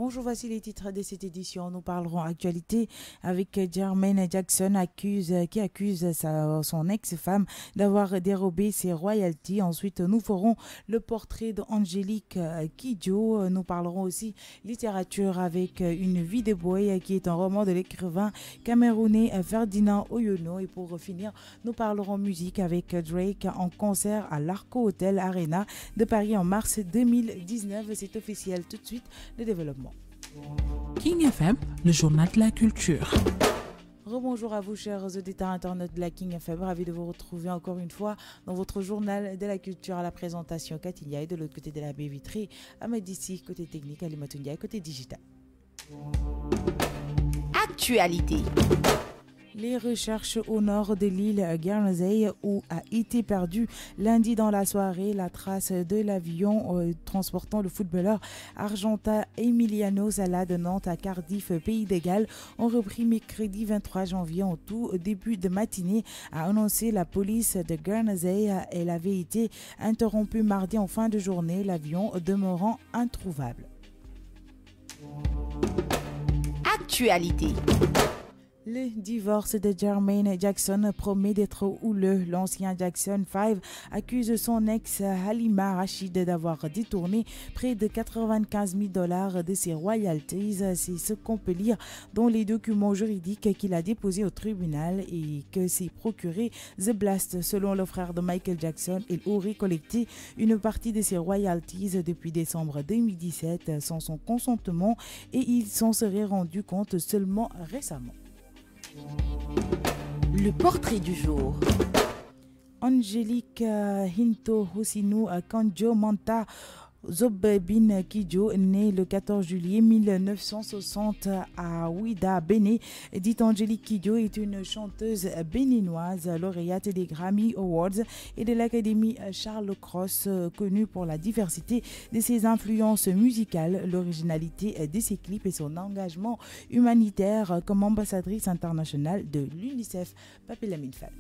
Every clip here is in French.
Bonjour, voici les titres de cette édition. Nous parlerons actualité avec Jermaine Jackson qui accuse son ex-femme d'avoir dérobé ses royalties. Ensuite, nous ferons le portrait d'Angélique Kidjo. Nous parlerons aussi littérature avec Une vie de boy qui est un roman de l'écrivain camerounais Ferdinand Oyono. Et pour finir, nous parlerons musique avec Drake en concert à l'Arco Hotel Arena de Paris en mars 2019. C'est officiel. Tout de suite, le développement. King FM, le journal de la culture. Rebonjour à vous, chers auditeurs internautes de la King FM. Ravi de vous retrouver encore une fois dans votre journal de la culture. À la présentation, Katinia, et de l'autre côté de la baie vitrée, Ahmed ici, côté technique, Ali Matounia, côté digital. Actualité. Les recherches au nord de l'île Guernsey où a été perdue lundi dans la soirée la trace de l'avion transportant le footballeur argentin Emiliano Sala de Nantes à Cardiff, Pays de Galles, ont repris mercredi 23 janvier en tout début de matinée, a annoncé la police de Guernsey. Elle avait été interrompue mardi en fin de journée, l'avion demeurant introuvable. Actualité. Le divorce de Jermaine Jackson promet d'être houleux. L'ancien Jackson 5 accuse son ex Halima Rachid d'avoir détourné près de 95 000 $ de ses royalties. C'est ce qu'on peut lire dans les documents juridiques qu'il a déposés au tribunal et que s'est procuré The Blast. Selon le frère de Michael Jackson, il aurait collecté une partie de ses royalties depuis décembre 2017 sans son consentement et il s'en serait rendu compte seulement récemment. Le portrait du jour. Angélique Hinto Housinou Kanjo Manta Zobebin Kidjo, née le 14 juillet 1960 à Ouida, Bénin. Dite Angélique Kidjo est une chanteuse béninoise, lauréate des Grammy Awards et de l'Académie Charles Cross, connue pour la diversité de ses influences musicales, l'originalité de ses clips et son engagement humanitaire comme ambassadrice internationale de l'UNICEF. Papila Minfal.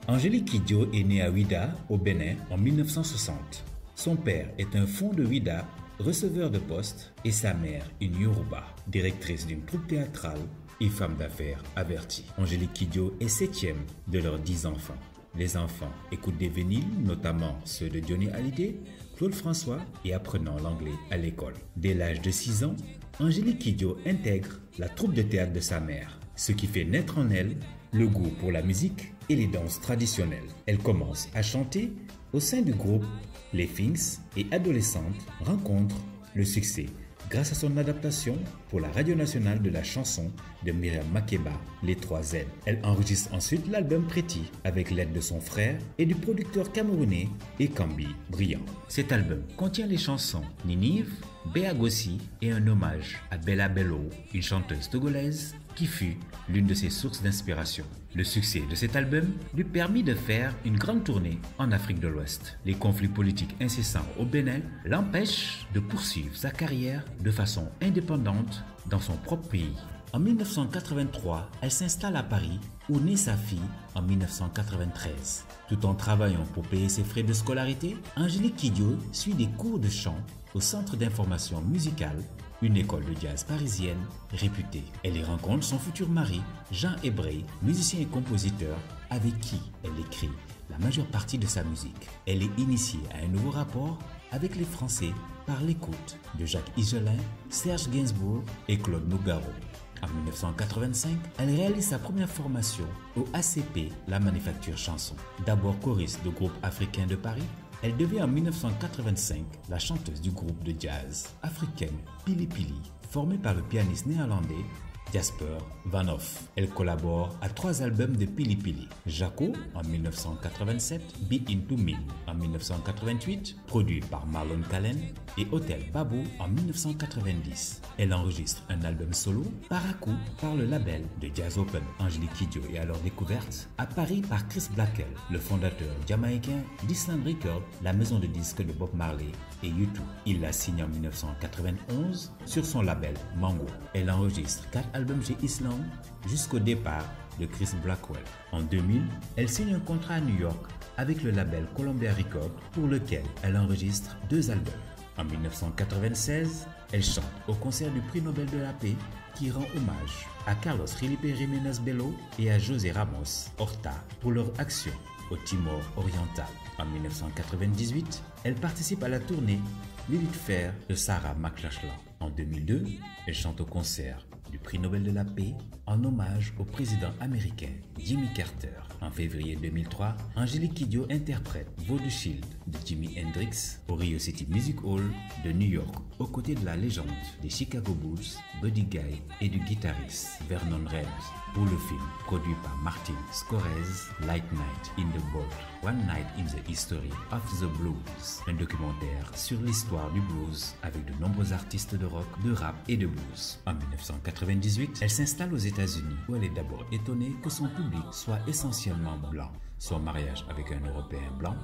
Angélique Kidjo est née à Ouida, au Bénin, en 1960. Son père est un fond de Ouida, receveur de poste, et sa mère, une Yoruba, directrice d'une troupe théâtrale et femme d'affaires avertie. Angélique Kidjo est septième de leurs 10 enfants. Les enfants écoutent des vinyles, notamment ceux de Johnny Hallyday, Claude François et apprenant l'anglais à l'école. Dès l'âge de 6 ans, Angélique Kidjo intègre la troupe de théâtre de sa mère, ce qui fait naître en elle le goût pour la musique et les danses traditionnelles. Elle commence à chanter au sein du groupe Les Finks et adolescente rencontre le succès grâce à son adaptation pour la radio nationale de la chanson de Myriam Makeba, Les 3 Z. Elle enregistre ensuite l'album Pretty avec l'aide de son frère et du producteur camerounais Ekambi Brillant. Cet album contient les chansons Ninive, Béagossi et un hommage à Bella Bello, une chanteuse togolaise qui fut l'une de ses sources d'inspiration. Le succès de cet album lui permit de faire une grande tournée en Afrique de l'Ouest. Les conflits politiques incessants au Bénin l'empêchent de poursuivre sa carrière de façon indépendante dans son propre pays. En 1983, elle s'installe à Paris où naît sa fille en 1993. Tout en travaillant pour payer ses frais de scolarité, Angélique Kidjo suit des cours de chant au Centre d'information musicale, une école de jazz parisienne réputée. Elle y rencontre son futur mari, Jean Hébré, musicien et compositeur, avec qui elle écrit la majeure partie de sa musique. Elle est initiée à un nouveau rapport avec les Français par l'écoute de Jacques Higelin, Serge Gainsbourg et Claude Nougaro. En 1985, elle réalise sa première formation au ACP, la Manufacture Chanson. D'abord choriste de groupe africain de Paris, elle devient en 1985 la chanteuse du groupe de jazz africaine Pili Pili, formée par le pianiste néerlandais Jasper Van Hoff. Elle collabore à 3 albums de Pili Pili. Jaco en 1987, Be Into Me en 1988, produit par Marlon Callen, et Hotel Babou en 1990. Elle enregistre un album solo, Parakou, par le label de Jazz Open. Angélique Kidjo est alors découverte à Paris par Chris Blackwell, le fondateur jamaïcain d'Island Records, la maison de disques de Bob Marley et U2. Il la signe en 1991 sur son label Mango. Elle enregistre 4 albums chez Island jusqu'au départ de Chris Blackwell. En 2000, elle signe un contrat à New York avec le label Columbia Records pour lequel elle enregistre 2 albums. En 1996, elle chante au concert du prix Nobel de la paix qui rend hommage à Carlos Felipe Jiménez Bello et à José Ramos Horta pour leur action au Timor oriental. En 1998, elle participe à la tournée Lilith Fair de Sarah McLachlan. En 2002, elle chante au concert du prix Nobel de la paix en hommage au président américain Jimmy Carter. En février 2003, Angélique Kidjo interprète Voodoo Shield de Jimi Hendrix au Rio City Music Hall de New York, aux côtés de la légende des Chicago Bulls, Buddy Guy et du guitariste Vernon Reid, pour le film produit par Martin Scorsese, Light Night in the Boat, One Night in the History of the Blues, un documentaire sur l'histoire du blues avec de nombreux artistes de rock, de rap et de blues. En 1998, elle s'installe aux États-Unis où elle est d'abord étonnée que son public soit essentiellement blanc. Son mariage avec un Européen blanc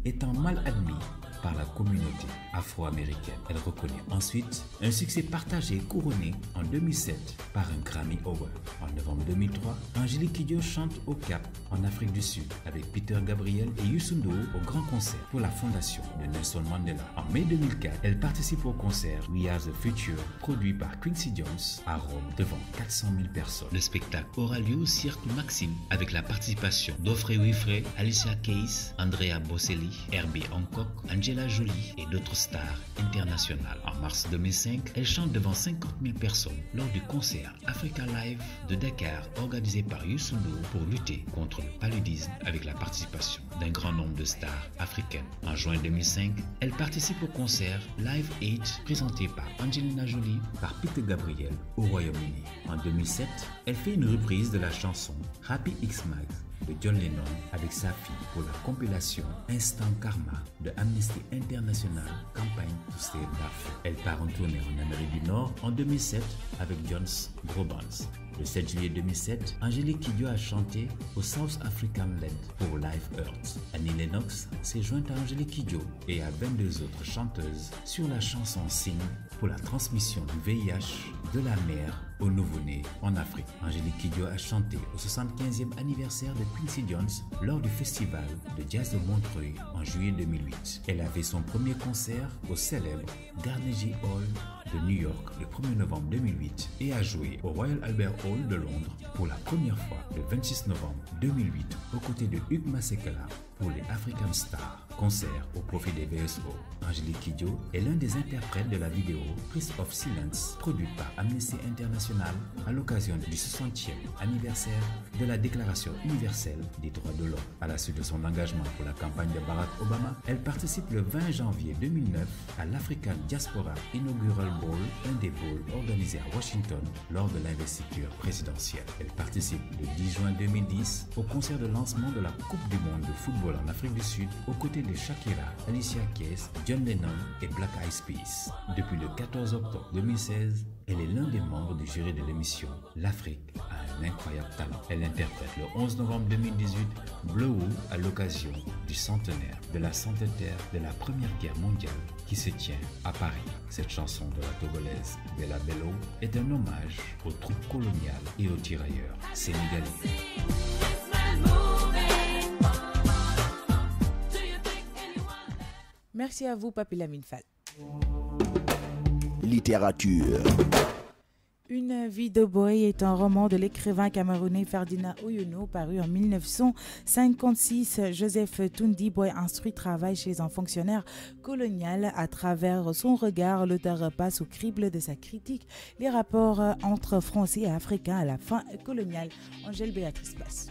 étant mal admis par la communauté afro-américaine. Elle reconnaît ensuite un succès partagé couronné en 2007 par un Grammy Award. En novembre 2003, Angélique Kidjo chante au Cap en Afrique du Sud avec Peter Gabriel et Youssou N'Dour au grand concert pour la fondation de Nelson Mandela. En mai 2004, elle participe au concert We Are the Future produit par Quincy Jones à Rome devant 400 000 personnes. Le spectacle aura lieu au Cirque Maxime avec la participation d'Offrey Winfrey, Alicia Keys, Andrea Bocelli, Herbie Hancock, Angela Jolie et d'autres stars internationales. En mars 2005, elle chante devant 50 000 personnes lors du concert Africa Live de Dakar organisé par Youssou N'Dour pour lutter contre le paludisme avec la participation d'un grand nombre de stars africaines. En juin 2005, elle participe au concert Live Aid présenté par Angelina Jolie par Peter Gabriel au Royaume-Uni. En 2007, elle fait une reprise de la chanson Happy Xmas de John Lennon avec sa fille pour la compilation Instant Karma de Amnesty International Campaign to Save Darfur. Elle part en tournée en Amérique du Nord en 2007 avec Jones Brobans. Le 7 juillet 2007, Angélique Kidjo a chanté au South African Led pour Live Earth. Annie Lennox s'est jointe à Angélique Kidjo et à 22 autres chanteuses sur la chanson Sing pour la transmission du VIH de la mère au nouveau-né en Afrique. Angélique Kidjo a chanté au 75e anniversaire de Quincy Jones lors du festival de jazz de Montreuil en juillet 2008. Elle a fait son premier concert au célèbre Carnegie Hall de New York le 1er novembre 2008 et a joué au Royal Albert Hall de Londres pour la première fois le 26 novembre 2008 aux côtés de Hugh Masekela pour les African Stars, concert au profit des VSO. Angélique Kidjo est l'un des interprètes de la vidéo Priest of Silence, produite par Amnesty International à l'occasion du 60e anniversaire de la Déclaration universelle des droits de l'homme. À la suite de son engagement pour la campagne de Barack Obama, elle participe le 20 janvier 2009 à l'African Diaspora Inaugural Bowl, un des bowls organisés à Washington lors de l'investiture présidentielle. Elle participe le 10 juin 2010 au concert de lancement de la Coupe du monde de football en Afrique du Sud aux côtés de Shakira, Alicia Keys, John Lennon et Black Eyed Peas. Depuis le 14 octobre 2016, elle est l'un des membres du jury de l'émission L'Afrique a un incroyable talent. Elle interprète le 11 novembre 2018 Blue à l'occasion du centenaire de la sanctuaire de la Première Guerre mondiale qui se tient à Paris. Cette chanson de la Togolaise Bella Bello est un hommage aux troupes coloniales et aux tirailleurs sénégalais. Merci à vous, Papi Lamine Fall. Littérature. Une vie de boy est un roman de l'écrivain camerounais Ferdinand Oyono paru en 1956. Joseph Tundi Boy instruit travaille chez un fonctionnaire colonial. À travers son regard, l'auteur passe au crible de sa critique les rapports entre Français et Africains à la fin coloniale. Angèle Béatrice Basse.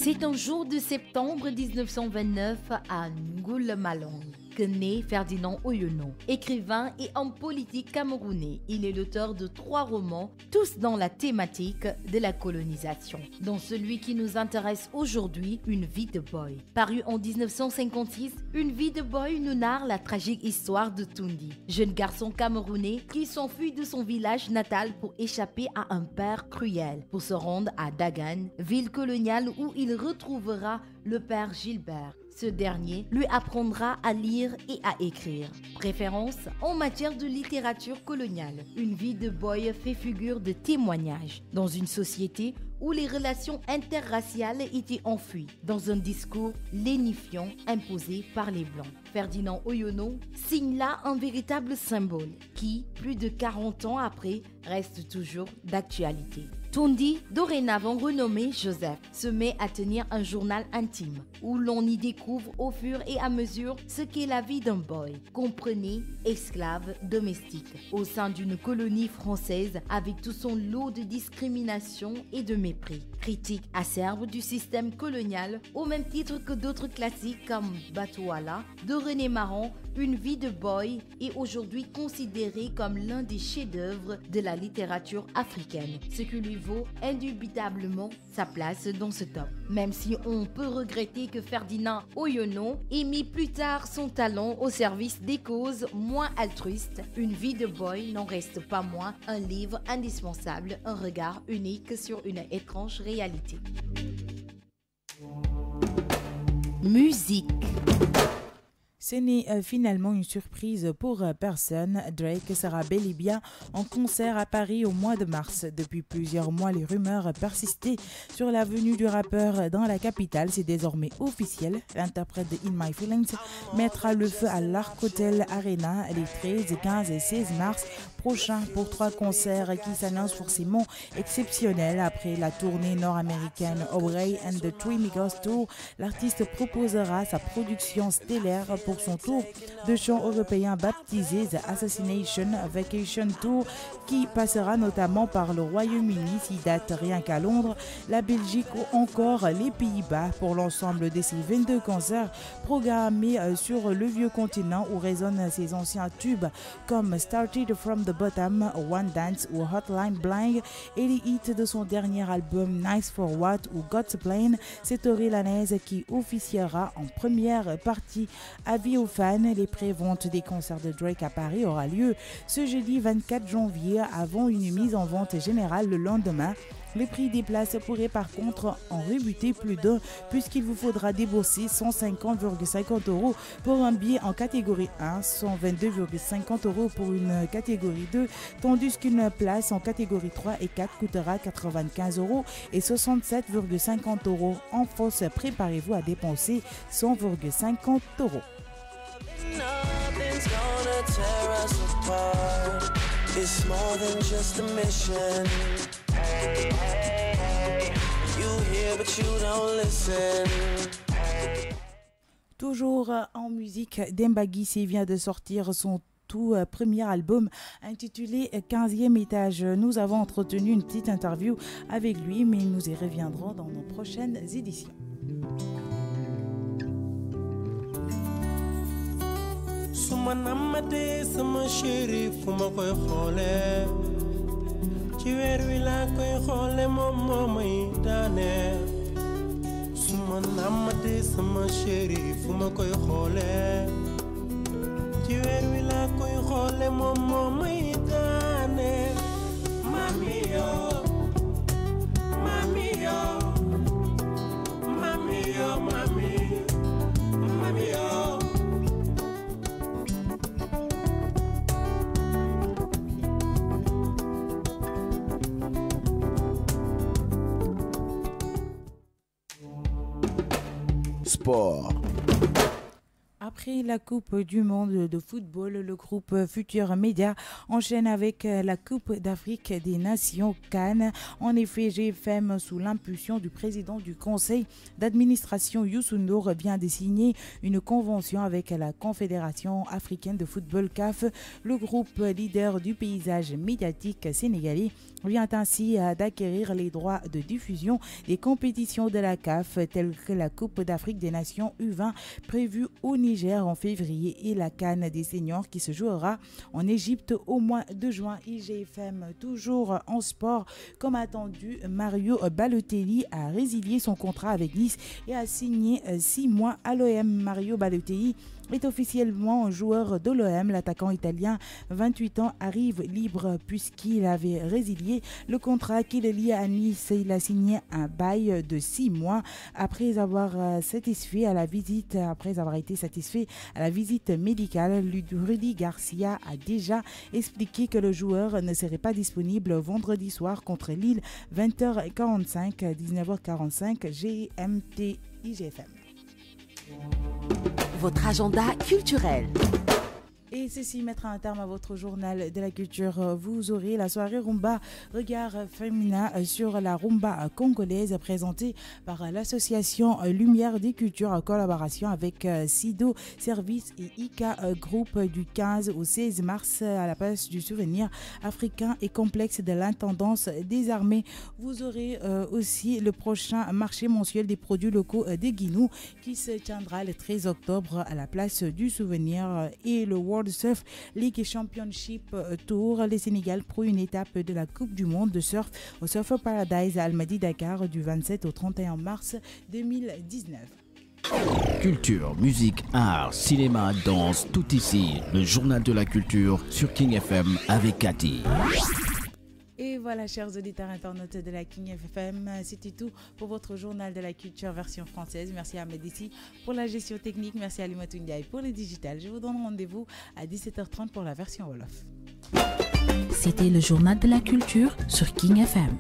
C'est un jour de septembre 1929 à Ngoul-Malong que naît Ferdinand Oyono, écrivain et homme politique camerounais. Il est l'auteur de 3 romans, tous dans la thématique de la colonisation. Dont celui qui nous intéresse aujourd'hui, Une vie de boy. Paru en 1956, Une vie de boy nous narre la tragique histoire de Tundi, jeune garçon camerounais qui s'enfuit de son village natal pour échapper à un père cruel, pour se rendre à Dagan, ville coloniale où il retrouvera le père Gilbert, Ce dernier lui apprendra à lire et à écrire. Préférence en matière de littérature coloniale. Une vie de boy fait figure de témoignage dans une société où les relations interraciales étaient enfuies dans un discours lénifiant imposé par les Blancs. Ferdinand Oyono signe là un véritable symbole qui, plus de 40 ans après, reste toujours d'actualité. Tondi, dorénavant renommé Joseph, se met à tenir un journal intime où l'on y découvre au fur et à mesure ce qu'est la vie d'un boy, comprenez, esclave domestique, au sein d'une colonie française avec tout son lot de discrimination et de mépris. Critique acerbe du système colonial au même titre que d'autres classiques comme Batouala de René Maran, Une vie de boy est aujourd'hui considéré comme l'un des chefs-d'œuvre de la littérature africaine, ce qui lui vaut indubitablement sa place dans ce top. Même si on peut regretter que Ferdinand Oyono ait mis plus tard son talent au service des causes moins altruistes, Une vie de boy n'en reste pas moins un livre indispensable, un regard unique sur une étrange réalité. Musique. Ce n'est finalement une surprise pour personne. Drake sera bel et bien en concert à Paris au mois de mars. Depuis plusieurs mois, les rumeurs persistaient sur la venue du rappeur dans la capitale. C'est désormais officiel. L'interprète de In My Feelings mettra le feu à l'Arc Hotel Arena les 13, 15 et 16 mars prochains pour 3 concerts qui s'annoncent forcément exceptionnels. Après la tournée nord-américaine Aubrey and the Three Migos Tour, l'artiste proposera sa production stellaire pour son tour de chant européen baptisé The Assassination Vacation Tour, qui passera notamment par le Royaume-Uni, s'y date rien qu'à Londres, la Belgique ou encore les Pays-Bas. Pour l'ensemble de ces 22 concerts programmés sur le vieux continent où résonnent ses anciens tubes comme Started From the Bottom, One Dance ou Hotline Bling et les hits de son dernier album Nice for What ou God's Plan, c'est Orelanaise qui officiera en première partie. Avis aux fans, les préventes des concerts de Drake à Paris aura lieu ce jeudi 24 janvier avant une mise en vente générale le lendemain. Le prix des places pourrait par contre en rebuter plus d'un puisqu'il vous faudra débourser 150,50 € pour un billet en catégorie 1, 122,50 € pour une catégorie 2, tandis qu'une place en catégorie 3 et 4 coûtera 95 € et 67,50 €. En force, préparez-vous à dépenser 100,50 €. It's more than just a mission. Hey, hey, hey. You hear but you don't listen. Toujours en musique, Demba Guissé vient de sortir son tout premier album intitulé 15e étage. Nous avons entretenu une petite interview avec lui, mais nous y reviendrons dans nos prochaines éditions. Suma namate sama chéri fu ma koy xoole ci weer wi laa koy xoole moom moo may daane suma namate sama chéri fu ma koy xoole ci weer wi laa koy xoole moom moo may daane mami yo mami yo mami yo mami mami yo. Sport. Après la Coupe du monde de football, le groupe Futur Média enchaîne avec la Coupe d'Afrique des Nations CAN. En effet, GFM, sous l'impulsion du président du conseil d'administration Youssou N'Dour, vient de signer une convention avec la Confédération africaine de football CAF. Le groupe leader du paysage médiatique sénégalais vient ainsi d'acquérir les droits de diffusion des compétitions de la CAF telles que la Coupe d'Afrique des Nations U20 prévue au Niger Niger en février et la CAN des seniors qui se jouera en Égypte au mois de juin. IGFM, toujours en sport. Comme attendu, Mario Balotelli a résilié son contrat avec Nice et a signé 6 mois à l'OM. Mario Balotelli est officiellement joueur de l'OM. L'attaquant italien, 28 ans, arrive libre puisqu'il avait résilié le contrat qui le lie à Nice. Il a signé un bail de 6 mois après avoir été satisfait à la visite médicale. Rudy Garcia a déjà expliqué que le joueur ne serait pas disponible vendredi soir contre Lille, 20h45, 19h45, GMT IGFM. Votre agenda culturel. Et ceci mettra un terme à votre journal de la culture. Vous aurez la soirée Rumba, regard féminin sur la rumba congolaise présentée par l'association Lumière des Cultures en collaboration avec SIDO Service et ICA Group du 15 au 16 mars à la place du souvenir africain et complexe de l'intendance des armées. Vous aurez aussi le prochain marché mensuel des produits locaux des Guinou qui se tiendra le 13 octobre à la place du souvenir et le World Surf League Championship Tour. Les Sénégal pro une étape de la Coupe du Monde de surf au Surfer Paradise à Almadi Dakar du 27 au 31 mars 2019. Culture, musique, art, cinéma, danse, tout ici. Le journal de la culture sur King FM avec Cathy. Et voilà, chers auditeurs internautes de la King FM, c'était tout pour votre journal de la culture version française. Merci à Médici pour la gestion technique. Merci à Limatou Ndiaye pour le digital. Je vous donne rendez-vous à 17h30 pour la version Wolof. C'était le journal de la culture sur King FM.